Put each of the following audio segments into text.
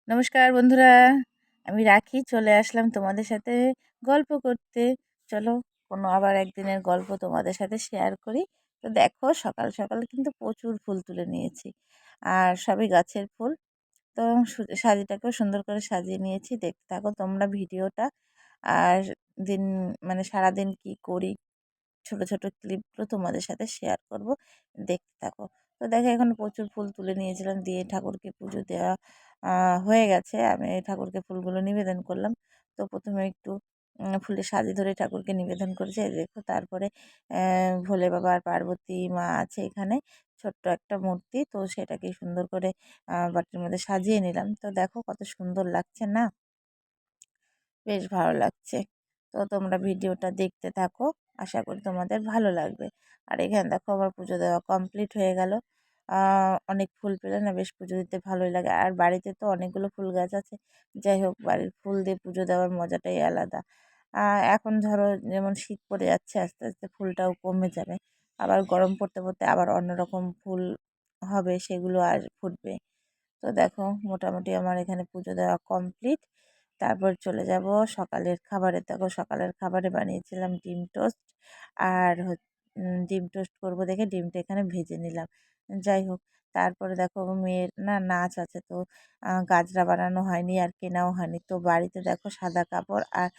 নমস্কার বন্ধুরা, আমি রাখি চলে আসলাম তোমাদের সাথে গল্প করতে। চলো কোনো আবার একদিনের গল্প তোমাদের সাথে শেয়ার করি। তো দেখো সকাল সকাল কিন্তু প্রচুর ফুল তুলে নিয়েছি, আর সবই গাছের ফুল। তো সাজিটাকেও সুন্দর করে সাজিয়ে নিয়েছি, দেখতে থাকো তোমরা ভিডিওটা। আর দিন মানে সারাদিন কি করি ছোট ছোট ক্লিপগুলো তোমাদের সাথে শেয়ার করব, দেখতে থাকো। তো দেখো এখন প্রচুর ফুল তুলে নিয়েছিলাম, দিয়ে ঠাকুরকে পুজো দেওয়া হয়ে গেছে। আমি ঠাকুরকে ফুলগুলো নিবেদন করলাম। তো প্রথমে একটু ফুলের সাজি ধরে ঠাকুরকে নিবেদন করেছি, এই দেখো। তারপরে ভোলে বাবা আর পার্বতী মা আছে এখানে, ছোট্ট একটা মূর্তি। তো সেটাকে সুন্দর করে বাটির মধ্যে সাজিয়ে নিলাম। তো দেখো কত সুন্দর লাগছে না, বেশ ভালো লাগছে। তো তোমরা ভিডিওটা দেখতে থাকো, আশা করি তোমাদের ভালো লাগবে। আর এখানে দেখো আমার পুজো দেওয়া কমপ্লিট হয়ে গেল। অনেক ফুল পেলে না বেশ পুজো দিতে ভালোই লাগে। আর বাড়িতে তো অনেকগুলো ফুল গাছ আছে, যাই হোক বাড়ির ফুল দিয়ে পুজো দেওয়ার মজাটাই আলাদা। এখন ধরো যেমন শীত পড়ে যাচ্ছে, আস্তে আস্তে ফুলটাও কমে যাবে। আবার গরম পড়তে পড়তে আবার অন্যরকম ফুল হবে, সেগুলো আর ফুটবে। তো দেখো মোটামুটি আমার এখানে পুজো দেওয়া কমপ্লিট। তারপর চলে যাব সকালের খাবারে। দেখো সকালের খাবারে বানিয়েছিলাম ডিম টোস্ট। আর ডিম টোস্ট করবো দেখে ডিমটা এখানে ভেজে নিলাম। যাই হোক, তারপরে দেখো মেয়ের না নাচ আছে, তো গাজরা বানানো হয়নি আর কেনাও হয়নি। তো বাড়িতে দেখো সাদা কাপড় আর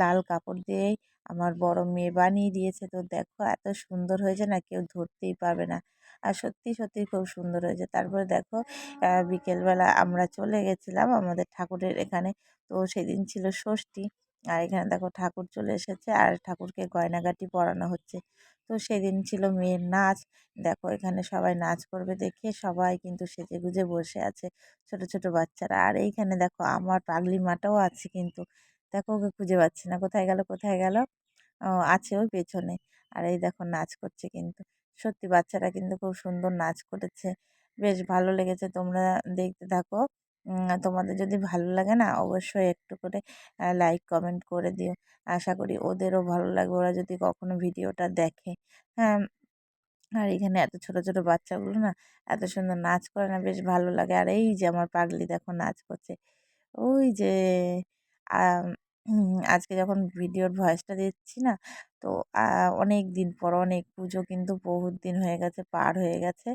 লাল কাপড় দিয়েই আমার বড় মেয়ে বানিয়ে দিয়েছে। তো দেখো এত সুন্দর হয়েছে না, কেউ ধরতেই পারবে না। আর সত্যি সত্যি খুব সুন্দর হয়েছে। তারপরে দেখো বিকেলবেলা আমরা চলে গেছিলাম আমাদের ঠাকুরের এখানে। তো সেদিন ছিল ষষ্ঠী। আর এখানে দেখো ঠাকুর চলে এসেছে, আর ঠাকুরকে গয়নাগাটি পরানো হচ্ছে। তো সেদিন ছিল মেয়ের নাচ। দেখো এখানে সবাই নাচ করবে দেখে সবাই কিন্তু সেজেগুজে বসে আছে, ছোট ছোট বাচ্চারা। আর এইখানে দেখো আমার পাগলি মাটাও আছে, কিন্তু দেখো ওকে খুঁজে পাচ্ছি না, কোথায় গেল কোথায় গেল। ও আছে ওই পেছনে। আর এই দেখো নাচ করছে, কিন্তু সত্যি বাচ্চারা কিন্তু খুব সুন্দর নাচ করেছে, বেশ ভালো লেগেছে। তোমরা দেখতে থাকো। তোমাদের যদি ভালো লাগে না অবশ্যই একটু করে লাইক কমেন্ট করে দিও। আশা করি ওদেরও ভালো লাগবে, ওরা যদি কখনো ভিডিওটা দেখে। হ্যাঁ, আর এখানে এত ছোট ছোট বাচ্চাগুলো না এত সুন্দর নাচ করে না, বেশ ভালো লাগে। আর এই যে আমার পাগলি দেখো নাচ করছে, ওই যে আজকে যখন ভিডিওর ভয়েসটা দিচ্ছি না, তো অনেক দিন পর, অনেক পুজো কিন্তু বহুত দিন হয়ে গেছে, পার হয়ে গেছে।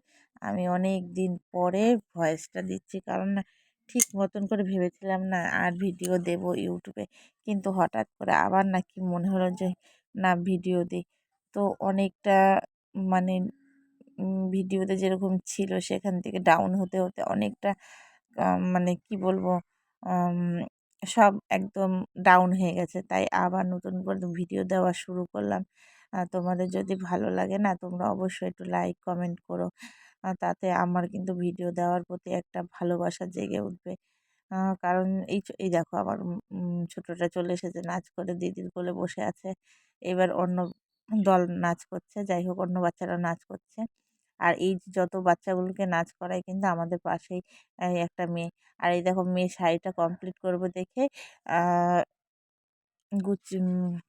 আমি অনেক দিন পরে ভয়েসটা দিচ্ছি, কারণ না ঠিক মতন করে ভেবেছিলাম না আর ভিডিও দেব ইউটিউবে, কিন্তু হঠাৎ করে আবার নাকি মনে হলো যে না ভিডিও দিই। তো অনেকটা মানে ভিডিওতে যেরকম ছিল সেখান থেকে ডাউন হতে হতে অনেকটা মানে কি বলবো, আম, সব একদম ডাউন হয়ে গেছে। তাই আবার নতুন করে ভিডিও দেওয়া শুরু করলাম। তোমাদের যদি ভালো লাগে না তোমরা অবশ্যই একটু লাইক কমেন্ট করো, তাতে আমার কিন্তু ভিডিও দেওয়ার প্রতি একটা ভালোবাসা জেগে উঠবে। কারণ এই দেখো আমার ছোটটা চলে এসেছে, নাচ করে দিদির কোলে বসে আছে। এবার অন্য দল নাচ করছে, যাই হোক অন্য বাচ্চারা নাচ করছে। আর এই যে যত বাচ্চাগুলোকে নাচ করায় কিন্তু আমাদের পাশেই এই একটা মেয়ে। আর এই দেখো মেয়ে শাড়িটা কমপ্লিট করবো দেখে আহ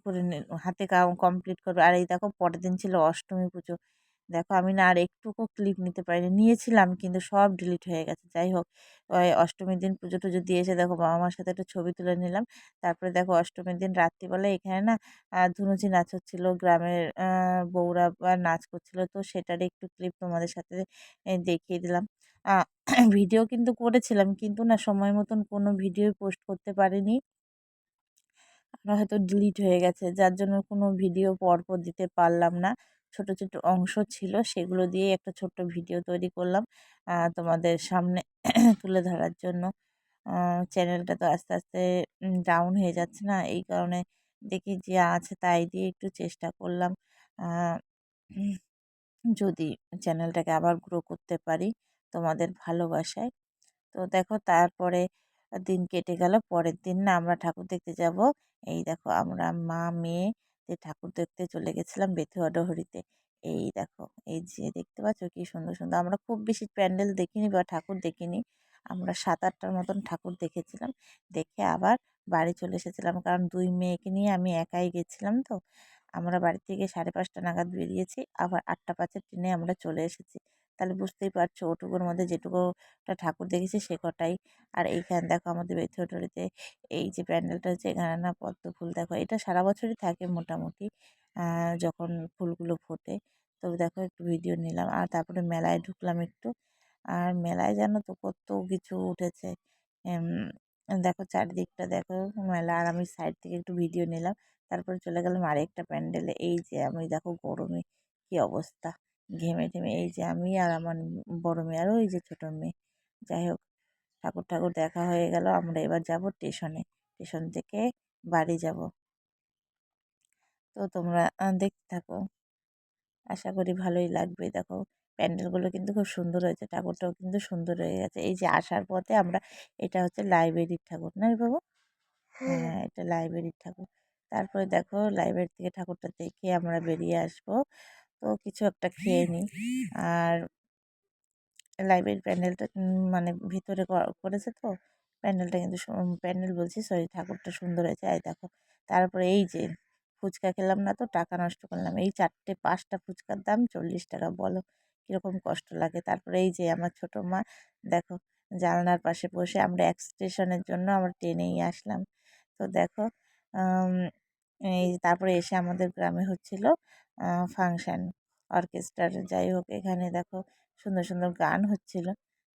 করে হাতে কমপ্লিট করবে। আর এই দেখো পরের দিন ছিল অষ্টমী পুজো। দেখো আমি না আর একটুকু ক্লিপ নিতে পারিনি, নিয়েছিলাম কিন্তু সব ডিলিট হয়ে গেছে। যাই হোক, ওই অষ্টমীর দিন পুজো টুজো দিয়ে এসে দেখো বাবা মার সাথে একটা ছবি তুলে নিলাম। তারপরে দেখো অষ্টমীর দিন রাত্রিবেলা এখানে না ধুনুচি নাচ হচ্ছিল, গ্রামের বউরা নাচ করছিল। তো সেটারই একটু ক্লিপ তোমাদের সাথে দেখিয়ে দিলাম। ভিডিও কিন্তু করেছিলাম, কিন্তু না সময় মতন কোনো ভিডিও পোস্ট করতে পারিনি। আমার হয়তো ডিলিট হয়ে গেছে, যার জন্য কোনো ভিডিও পরপর দিতে পারলাম না। ছোট ছোট অংশ ছিল, সেগুলো দিয়ে একটা ছোট্ট ভিডিও তৈরি করলাম তোমাদের সামনে তুলে ধরার জন্য। চ্যানেলটা তো আস্তে আস্তে ডাউন হয়ে যাচ্ছে না, এই কারণে দেখি যে আছে তাই দিয়ে একটু চেষ্টা করলাম আহ, উম, যদি চ্যানেলটাকে আবার গ্রো করতে পারি তোমাদের ভালোবাসায়। তো দেখো তারপরে দিন কেটে গেল, পরের দিন না আমরা ঠাকুর দেখতে যাব। এই দেখো আমরা মা মেয়ে ঠাকুর দেখতে চলে গেছিলাম বেথুয়া ডহরিতে। এই দেখো এই যে দেখতে পাচ্ছ কি সুন্দর সুন্দর, আমরা খুব বেশি প্যান্ডেল দেখিনি বা ঠাকুর দেখিনি, আমরা 7-8টার মতন ঠাকুর দেখেছিলাম। দেখে আবার বাড়ি চলে এসেছিলাম, কারণ দুই মেয়েকে নিয়ে আমি একাই গেছিলাম। তো আমরা বাড়ি থেকে 5:30 নাগাদ বেরিয়েছি, আবার 8:05 ট্রেনে আমরা চলে এসেছি। তাহলে বুঝতেই পারছো ওটুকুর মধ্যে যেটুকুটা ঠাকুর দেখেছি সে কটাই। আর এইখানে দেখো আমাদের বেথুয়াটুলিতে এই যে প্যান্ডেলটা হচ্ছে, এখানে না পদ্ম ফুল দেখো, এটা সারা বছরই থাকে মোটামুটি যখন ফুলগুলো ফোটে। তো দেখো একটু ভিডিও নিলাম, আর তারপরে মেলায় ঢুকলাম একটু। আর মেলায় জানো তো কত কিছু উঠেছে। এম, দেখো চারিদিকটা দেখো মেলা, আর আমি সাইড থেকে একটু ভিডিও নিলাম। তারপরে চলে গেলাম আরেকটা প্যান্ডেলে। এই যে আমি দেখো গরমে কি অবস্থা, ঘেমে টেমে, এই যে আমি আর আমার বড় মেয়ে আর ওই যে ছোট মেয়ে। যাই হোক, ঠাকুর ঠাকুর দেখা হয়ে গেল। আমরা এবার যাব স্টেশনে, স্টেশন থেকে বাড়ি যাব। তো তোমরা দেখতে থাকো, আশা করি ভালোই লাগবে। দেখো প্যান্ডেলগুলো কিন্তু খুব সুন্দর হয়েছে, ঠাকুরটাও কিন্তু সুন্দর হয়ে গেছে। এই যে আসার পথে আমরা, এটা হচ্ছে লাইব্রেরির ঠাকুর না রে বাবু? হ্যাঁ, এটা লাইব্রেরির ঠাকুর। তারপরে দেখো লাইব্রেরি থেকে ঠাকুরটা দেখে আমরা বেরিয়ে আসবো। তো কিছু একটা খেয়ে নিই। আর লাইব্রেরি প্যান্ডেলটা মানে ভিতরে করেছে তো, প্যান্ডেলটা কিন্তু প্যান্ডেল বলছি সরি, ঠাকুরটা সুন্দর হয়েছে। এই দেখো, তারপরে এই যে ফুচকা খেলাম না তো, টাকা নষ্ট করলাম। এই 4-5টা ফুচকার দাম 40 টাকা, বলো কীরকম কষ্ট লাগে। তারপরে এই যে আমার ছোটো মা দেখো জানলার পাশে বসে, আমরা এক স্টেশনের জন্য আমরা ট্রেনেই আসলাম। তো দেখো এই তারপরে এসে আমাদের গ্রামে হচ্ছিল ফাংশান, অর্কেস্ট্রার। যাই হোক, এখানে দেখো সুন্দর সুন্দর গান হচ্ছিল।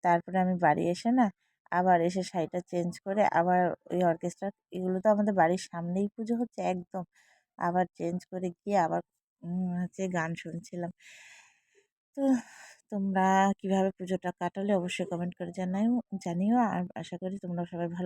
তারপরে আমি বাড়ি এসে না, আবার এসে শাড়িটা চেঞ্জ করে আবার ওই অর্কেস্ট্রা, এগুলো তো আমাদের বাড়ির সামনেই পুজো হচ্ছে একদম, আবার চেঞ্জ করে গিয়ে আবার হচ্ছে গান শুনছিলাম। তো তোমরা কিভাবে পুজোটা কাটালে অবশ্যই কমেন্ট করে জানিও। আর আশা করি তোমরা সবাই ভালো